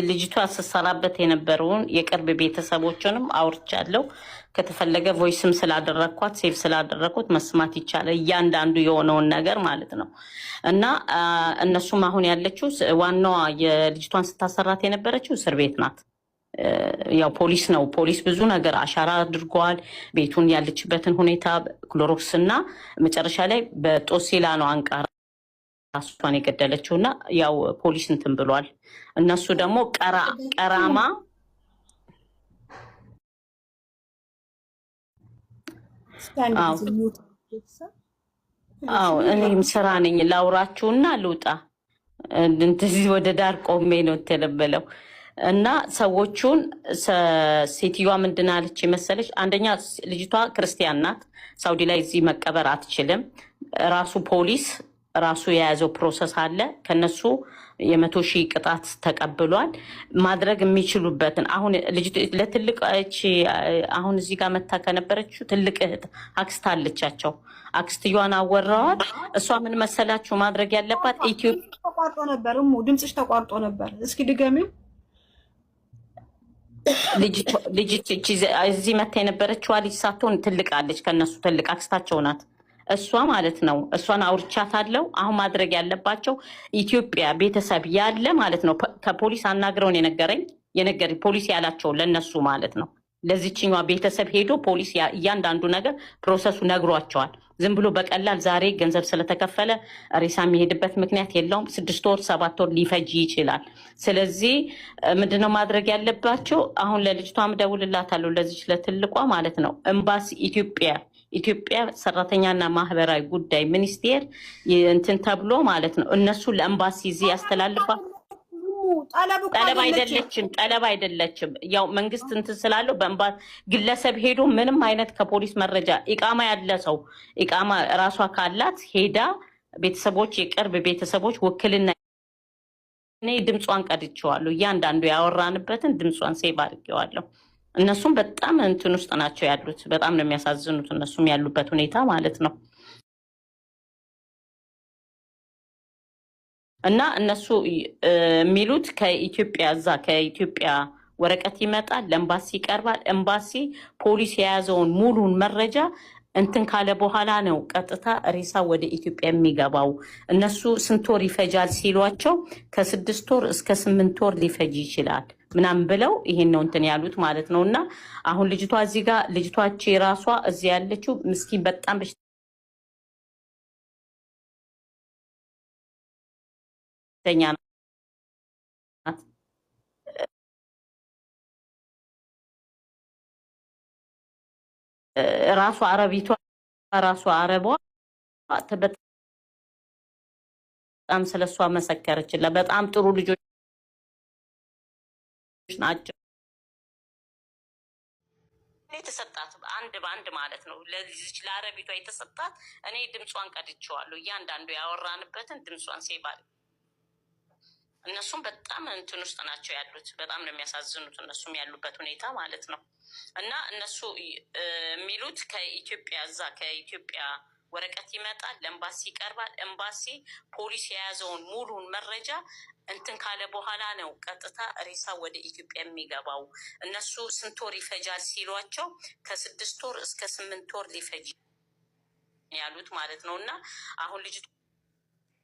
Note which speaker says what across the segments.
Speaker 1: ልጅቷ ስትሰራበት የነበረውን የቅርብ ቤተሰቦችንም አውርቻለሁ። ከተፈለገ ቮይስም ስላደረግኳት ሴቭ ስላደረግኩት መስማት ይቻላል፣ እያንዳንዱ የሆነውን ነገር ማለት ነው። እና እነሱም አሁን ያለችው ዋናዋ የልጅቷን ስታሰራት የነበረችው እስር ቤት ናት። ያው ፖሊስ ነው። ፖሊስ ብዙ ነገር አሻራ አድርገዋል። ቤቱን ያለችበትን ሁኔታ ክሎሮክስ እና መጨረሻ ላይ በጦሲላ ነው አንቃራ ራሷን የገደለችው እና ያው ፖሊስ እንትን ብሏል። እነሱ ደግሞ ቀራማ እኔም ስራ ነኝ ላውራችሁና ልውጣ። እንደዚህ ወደ ዳር ቆሜ ነው የተለበለው እና ሰዎቹን ሴትዮዋ ምንድን አለች መሰለች? አንደኛ ልጅቷ ክርስቲያን ናት። ሳውዲ ላይ እዚህ መቀበር አትችልም። ራሱ ፖሊስ ራሱ የያዘው ፕሮሰስ አለ። ከነሱ 100,000 ቅጣት ተቀብሏል። ማድረግ የሚችሉበትን አሁን ለትልቅ አሁን እዚህ ጋር መታ ከነበረችው ትልቅ እህት አክስት አለቻቸው። አክስትየዋን አወራዋል። እሷ ምን መሰላችሁ ማድረግ ያለባት ኢትዮጵያ
Speaker 2: ተቋርጦ ነበር። ድምፅሽ ተቋርጦ ነበር። እስኪ ድገሚው።
Speaker 1: ልጅ እዚህ መታ የነበረችዋ ልጅ ሳትሆን ትልቅ አለች፣ ከነሱ ትልቅ አክስታቸው ናት። እሷ ማለት ነው። እሷን አውርቻታለሁ። አሁን ማድረግ ያለባቸው ኢትዮጵያ ቤተሰብ ያለ ማለት ነው። ከፖሊስ አናግረውን የነገረኝ ፖሊስ ያላቸው ለነሱ ማለት ነው። ለዚችኛ ቤተሰብ ሄዶ ፖሊስ እያንዳንዱ ነገር ፕሮሰሱ ነግሯቸዋል። ዝም ብሎ በቀላል ዛሬ ገንዘብ ስለተከፈለ ሬሳ የሚሄድበት ምክንያት የለውም። 6 ወር 7 ወር ሊፈጅ ይችላል። ስለዚህ ምንድነው ማድረግ ያለባቸው? አሁን ለልጅቷም ደውልላታለሁ፣ ለዚች ለትልቋ ማለት ነው። ኤምባሲ ኢትዮጵያ ሰራተኛና ማህበራዊ ጉዳይ ሚኒስቴር እንትን ተብሎ ማለት ነው። እነሱ ለኤምባሲ እዚህ ያስተላልፋል። ጠለብ አይደለችም። ያው መንግስት እንትን ስላለው በኤምባሲ ግለሰብ ሄዶ ምንም አይነት ከፖሊስ መረጃ ኢቃማ ያለ ሰው ኢቃማ ራሷ ካላት ሄዳ ቤተሰቦች፣ የቅርብ ቤተሰቦች ውክልና እኔ ድምጿን ቀድቼዋለሁ። እያንዳንዱ ያወራንበትን ድምጿን ሴቭ አድርጌዋለሁ። እነሱም በጣም እንትን ውስጥ ናቸው ያሉት። በጣም ነው የሚያሳዝኑት እነሱም ያሉበት ሁኔታ ማለት ነው። እና እነሱ የሚሉት ከኢትዮጵያ ወረቀት ይመጣል፣ ለኤምባሲ ይቀርባል። ኤምባሲ ፖሊስ የያዘውን ሙሉን መረጃ እንትን ካለ በኋላ ነው ቀጥታ ሬሳ ወደ ኢትዮጵያ የሚገባው። እነሱ ስንት ወር ይፈጃል ሲሏቸው ከ6 ወር እስከ 8 ወር ሊፈጅ ይችላል ምናምን ብለው ይሄን ነው እንትን ያሉት ማለት ነው። እና አሁን ልጅቷ እዚህ ጋር ልጅቷች ራሷ እዚህ ያለችው ምስኪን በጣም በሽተኛ ናት። ራሷ አረቧ በጣም ስለሷ መሰከረችላት። በጣም ጥሩ ልጆች ናቸው። የተሰጣት አንድ በአንድ ማለት ነው። ለዚች ለአረቢቷ የተሰጣት እኔ ድምጿን ቀድቼዋለሁ። እያንዳንዱ ያወራንበትን ድምጿን ሴባል። እነሱም በጣም እንትን ውስጥ ናቸው ያሉት። በጣም ነው የሚያሳዝኑት እነሱም ያሉበት ሁኔታ ማለት ነው። እና እነሱ የሚሉት ከኢትዮጵያ ወረቀት ይመጣል፣ ለኤምባሲ ይቀርባል። ኤምባሲ ፖሊስ የያዘውን ሙሉን መረጃ እንትን ካለ በኋላ ነው ቀጥታ ሬሳ ወደ ኢትዮጵያ የሚገባው። እነሱ ስንት ወር ይፈጃል ሲሏቸው ከ6 ወር እስከ 8 ወር ሊፈጅ ያሉት ማለት ነው። እና አሁን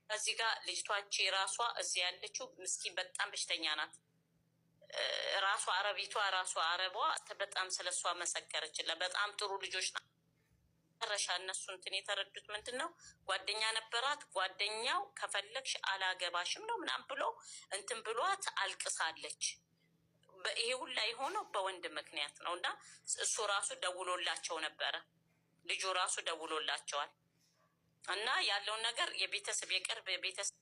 Speaker 1: እዚህ ጋር ልጅቷች ራሷ እዚህ ያለችው ምስኪን በጣም በሽተኛ ናት። ራሷ አረቧ በጣም ስለሷ መሰከረችላት። በጣም ጥሩ ልጆች ናት። መጨረሻ እነሱ እንትን የተረዱት ምንድን ነው? ጓደኛ ነበራት። ጓደኛው ከፈለግሽ አላገባሽም ነው ምናምን ብሎ እንትን ብሏት አልቅሳለች። ይሄ ሁላ የሆነው በወንድ ምክንያት ነው። እና እሱ ራሱ ደውሎላቸው ነበረ። ልጁ ራሱ ደውሎላቸዋል። እና ያለውን ነገር የቅርብ ቤተሰብ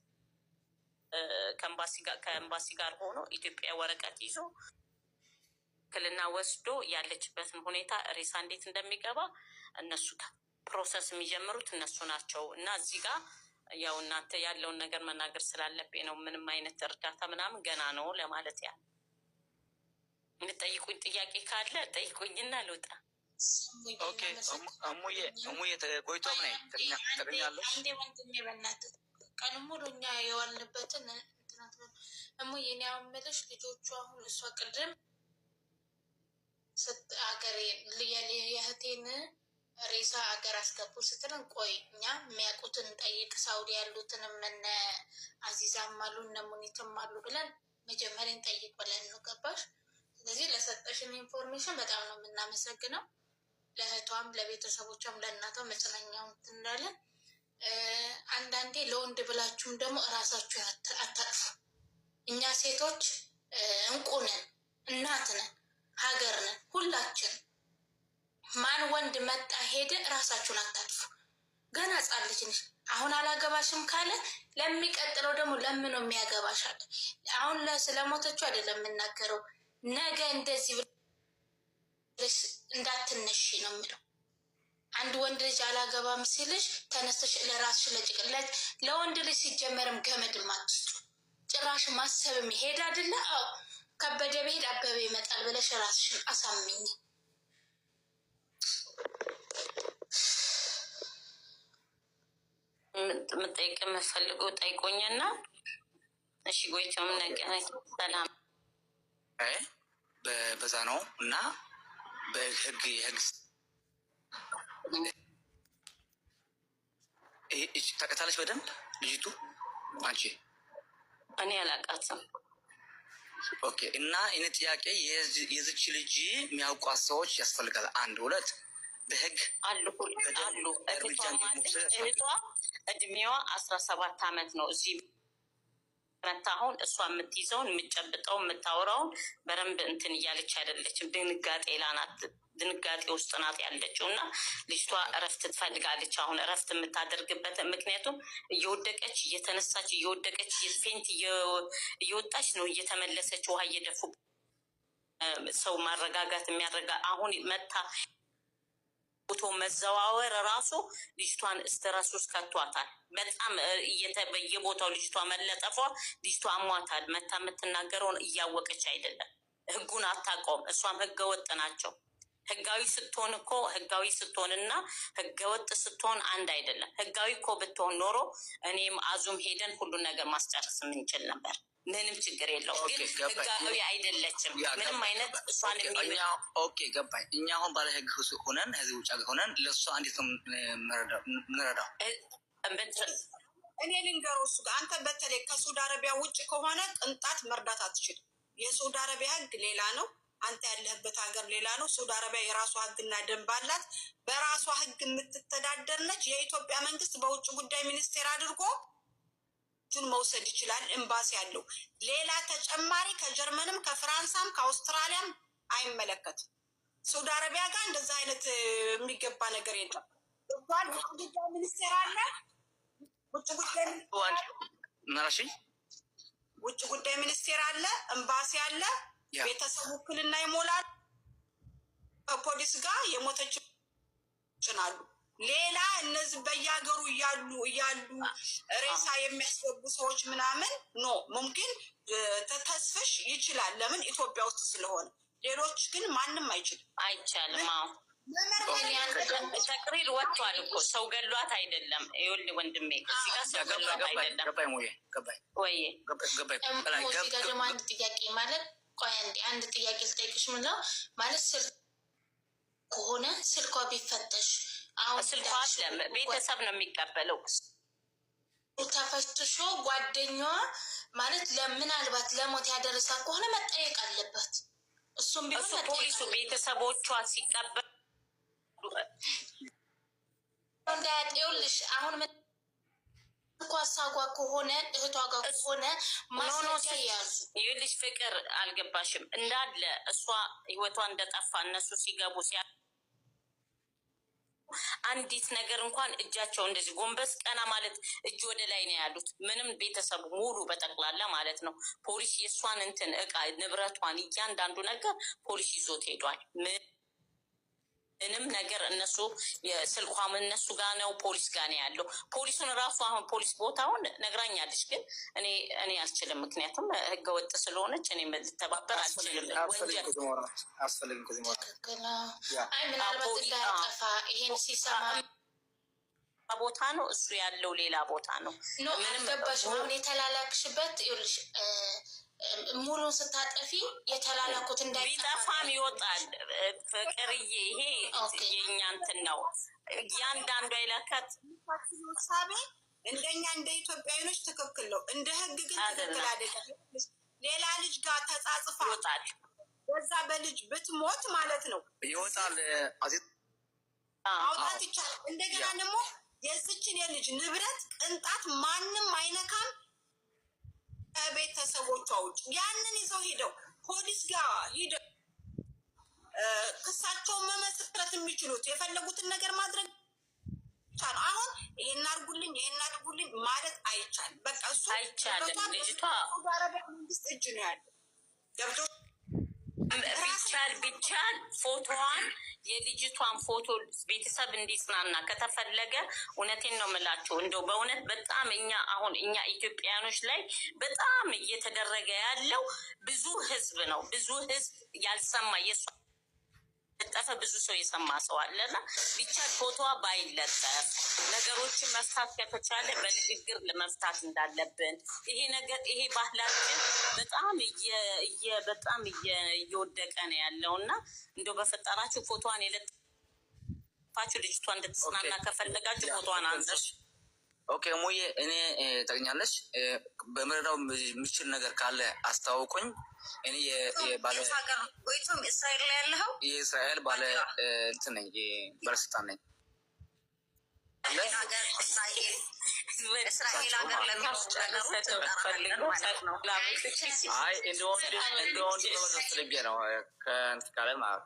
Speaker 1: ከኤምባሲ ጋር ሆኖ ኢትዮጵያ ወረቀት ይዞ ክልና ወስዶ ያለችበትን ሁኔታ ሬሳ እንዴት እንደሚገባ እነሱ ፕሮሰስ የሚጀምሩት እነሱ ናቸው። እና እዚህ ጋር ያው እናንተ ያለውን ነገር መናገር ስላለብኝ ነው። ምንም አይነት እርዳታ ምናምን ገና ነው ለማለት ያ የምትጠይቁኝ ጥያቄ ካለ ጠይቁኝና ልውጣ።
Speaker 3: ኦኬ እሙዬ ቆይቶም ነኝ ትገኛለሽ።
Speaker 4: አንዴ ወንድሜ በእናትህ ቀን ሙሉ እኛ የዋልንበትን እሞ የኔ አመለሽ ልጆቹ አሁን እሷ ቅድም አገር የእህቴን ሬሳ አገር አስገቡ ስትልን፣ ቆይ እኛ የሚያውቁትን ጠይቅ፣ ሳውዲ ያሉትንም እነ አዚዛም አሉ እነ ሙኒትም አሉ ብለን መጀመሪያን ጠይቅ ብለን ነው። ገባሽ? ስለዚህ ለሰጠሽን ኢንፎርሜሽን በጣም ነው የምናመሰግነው። ለእህቷም ለቤተሰቦቿም ለእናቷም መጽናኛውን እንዳለን። አንዳንዴ ለወንድ ብላችሁም ደግሞ እራሳችሁን አታጥፉ። እኛ ሴቶች እንቁ ነን፣ እናት ነን፣ ሀገር ነን ሁላችን። ማን ወንድ መጣ ሄደ፣ እራሳችሁን አታጥፉ። ገና ሕፃን ልጅ ነሽ። አሁን አላገባሽም ካለ ለሚቀጥለው ደግሞ ለምነው የሚያገባሻል። አሁን ስለሞተችው አይደለም የምናገረው፣ ነገ እንደዚህ ብለሽ እንዳትነሺ ነው የምለው። አንድ ወንድ ልጅ አላገባም ሲልሽ ተነስተሽ ለራስሽ ለጭቅለት፣ ለወንድ ልጅ ሲጀመርም ገመድ ማትስጡ ጭራሽ ማሰብም ይሄድ አይደለ? አዎ ከበደ ብሄድ አበበ ይመጣል ብለሽ ራስሽን አሳምኝ።
Speaker 1: ምጠይቅ የምፈልገው ጠይቆኝና እሺ ጎይቶም ነገናኝ ሰላም
Speaker 3: በዛ ነው እና በህግ ታውቃታለች በደንብ ልጅቱ አንቺ?
Speaker 1: እኔ አላውቃትም።
Speaker 3: ኦኬ። እና እኔ ጥያቄ የዚች ልጅ የሚያውቋት ሰዎች ያስፈልጋል። አንድ ሁለት በህግ
Speaker 1: አሉ እህቷ እድሜዋ 17 ዓመት ነው። እዚህ መታ አሁን እሷ የምትይዘውን የምትጨብጠው የምታወራውን በደንብ እንትን እያለች አይደለችም። ድንጋጤ ውስጥ ናት ያለችው እና ልጅቷ እረፍት ትፈልጋለች። አሁን እረፍት የምታደርግበት ምክንያቱም እየወደቀች እየተነሳች እየወደቀች ፌንት እየወጣች ነው እየተመለሰች ውሃ እየደፉ ሰው ማረጋጋት አሁን መታ ፎቶ መዘዋወር ራሱ ልጅቷን ስትረስ ውስጥ ከቷታል። በጣም በየቦታው ልጅቷ መለጠፏ ልጅቷ አሟታል። መታ የምትናገረውን እያወቀች አይደለም። ህጉን አታውቀውም። እሷም ህገወጥ ናቸው። ህጋዊ ስትሆን እኮ ህጋዊ ስትሆንና ህገወጥ ስትሆን አንድ አይደለም። ህጋዊ እኮ ብትሆን ኖሮ እኔም አዙም ሄደን ሁሉን ነገር ማስጨረስ የምንችል ነበር። ምንም ችግር የለውም። ግን ህጋዊ አይደለችም። ምንም አይነት እሷን
Speaker 3: ኦኬ ገባኝ። እኛ አሁን ባለ ህግ ሆነን ህዝብ ውጭ ሆነን ለእሷ እንዴት ነው ምንረዳው?
Speaker 2: እኔ ልንገረው እሱ ጋር አንተ በተለይ ከሳውዲ አረቢያ ውጭ ከሆነ ቅንጣት መርዳት አትችልም። የሳውዲ አረቢያ ህግ ሌላ ነው፣ አንተ ያለህበት ሀገር ሌላ ነው። ሳውዲ አረቢያ የራሷ ህግና ደንብ አላት። በራሷ ህግ የምትተዳደር ነች። የኢትዮጵያ መንግስት በውጭ ጉዳይ ሚኒስቴር አድርጎ መውሰድ ይችላል። ኤምባሲ ያለው ሌላ ተጨማሪ ከጀርመንም ከፍራንሳም ከአውስትራሊያም አይመለከትም። ሳውዲ አረቢያ ጋር እንደዛ አይነት የሚገባ ነገር የለም። ውጭ ጉዳይ ሚኒስቴር አለ፣ ውጭ ጉዳይ ሚኒስቴር አለ፣ ኤምባሲ አለ። ቤተሰብ ውክልና ይሞላል። ከፖሊስ ጋር የሞተች ጭናሉ። ሌላ እነዚህ በየሀገሩ እያሉ ሬሳ የሚያስገቡ ሰዎች ምናምን ኖ ሙምኪን ተስፍሽ ይችላል። ለምን ኢትዮጵያ ውስጥ ስለሆነ። ሌሎች ግን ማንም
Speaker 1: አይቻልም። ተቅሪር ወጥቷል እኮ ሰው ገሏት አይደለም። ይኸውልህ ወንድሜ እዚህ ጋር ሰው ገሏት አይደለም። ወይ
Speaker 4: እዚህ ጋር ደግሞ አንድ ጥያቄ ማለት ቆይ አንድ ጥያቄ ልጠይቅሽ። ምንለው ማለት ስልክ ከሆነ ስልኳ ቢፈተሽ
Speaker 1: ስልኳ ቤተሰብ ነው የሚቀበለው።
Speaker 4: ተፈትሾ ጓደኛዋ ማለት ለምናልባት ለሞት ያደረሳ ከሆነ መጠየቅ አለበት። እሱም ቢሆን
Speaker 1: ፖሊሱ ቤተሰቦቿ ሲቀበሉ
Speaker 4: እንዳያጤውልሽ አሁን ኳሳጓ ከሆነ እህቷ ጋር ከሆነ ማስረጃ ያዙ።
Speaker 1: ይኸውልሽ ፍቅር አልገባሽም እንዳለ እሷ ህይወቷ እንደጠፋ እነሱ ሲገቡ አንዲት ነገር እንኳን እጃቸው እንደዚህ ጎንበስ ቀና ማለት እጅ ወደ ላይ ነው ያሉት። ምንም ቤተሰቡ ሙሉ በጠቅላላ ማለት ነው። ፖሊስ የእሷን እንትን እቃ ንብረቷን እያንዳንዱ ነገር ፖሊስ ይዞት ሄዷል። ምንም ነገር እነሱ የስልኳም እነሱ ጋር ነው፣ ፖሊስ ጋር ነው ያለው። ፖሊሱን ራሱ አሁን ፖሊስ ቦታውን ነግራኛለች፣ ግን እኔ አልችልም። ምክንያቱም ህገወጥ ስለሆነች እኔ ልተባበር አልችልም።
Speaker 4: አይ ምናልባት እንዳያጠፋ ይሄን ሲሰማ
Speaker 1: ቦታ ነው እሱ ያለው ሌላ ቦታ ነው።
Speaker 4: ምንም ገባሽ? አሁን የተላላክሽበት ይኸውልሽ ሙሉን ስታጠፊ የተላላኩት
Speaker 1: ቢጠፋም ይወጣል። ፍቅርዬ ይሄ የኛ እንትን ነው። እያንዳንዱ አይላካት
Speaker 2: ሳቤ እንደኛ እንደ ኢትዮጵያዊኖች ትክክል ነው። እንደ ህግ ግን ትክክል አይደለም። ሌላ ልጅ ጋር ተጻጽፋ
Speaker 1: ይወጣል።
Speaker 2: በዛ በልጅ ብትሞት ማለት ነው
Speaker 3: ይወጣል።
Speaker 2: ማውጣት ይቻላል። እንደገና ደግሞ የዚችን የልጅ ንብረት ቅንጣት ማንም አይነካም ከቤተሰቦቿ ውጭ። ያንን ይዘው ሄደው ፖሊስ ጋር ሂደው ክሳቸውን መመስረት የሚችሉት የፈለጉትን ነገር ማድረግ ይቻላል። አሁን ይሄን አድርጉልኝ ይሄን አድርጉልኝ ማለት አይቻልም። በቃ እሱ
Speaker 1: አይቻልም። ልጅቷ
Speaker 2: መንግስት እጅ ነው ያለው። ገብቶ
Speaker 1: ቢቻል ፎቶዋን የልጅቷን ፎቶ ቤተሰብ እንዲጽናና ከተፈለገ እውነቴን ነው የምላቸው። እንደው በእውነት በጣም እኛ ኢትዮጵያኖች ላይ በጣም እየተደረገ ያለው ብዙ ህዝብ ነው። ብዙ ህዝብ ያልሰማ የሷ ጠፈ ብዙ ሰው የሰማ ሰው አለና ቢቻል ፎቶዋ ባይለጠፍ ነገሮችን መፍታት ከተቻለ በንግግር ለመፍታት እንዳለብን ይሄ ባህላችን በጣም እየወደቀ ነው ያለውና እንደው በፈጠራችሁ ፎቶዋን የለጠፋችሁ ልጅቷ እንድትጽናና ከፈለጋችሁ ፎቶዋን አንዘሽ።
Speaker 3: ኦኬ ሙዬ እኔ ታገኛለሽ። በመረዳው የሚችል ነገር ካለ አስታውቁኝ። እኔ የባለ
Speaker 2: ወይቶም እስራኤል ላይ ያለው
Speaker 3: የእስራኤል ባለ እንትን ነኝ፣ ባለስልጣን ነኝ።
Speaker 2: እስራኤል ሀገር ለሚወስድ
Speaker 3: አይ እንደወንድ ነው ከእንትን ካለ ማለት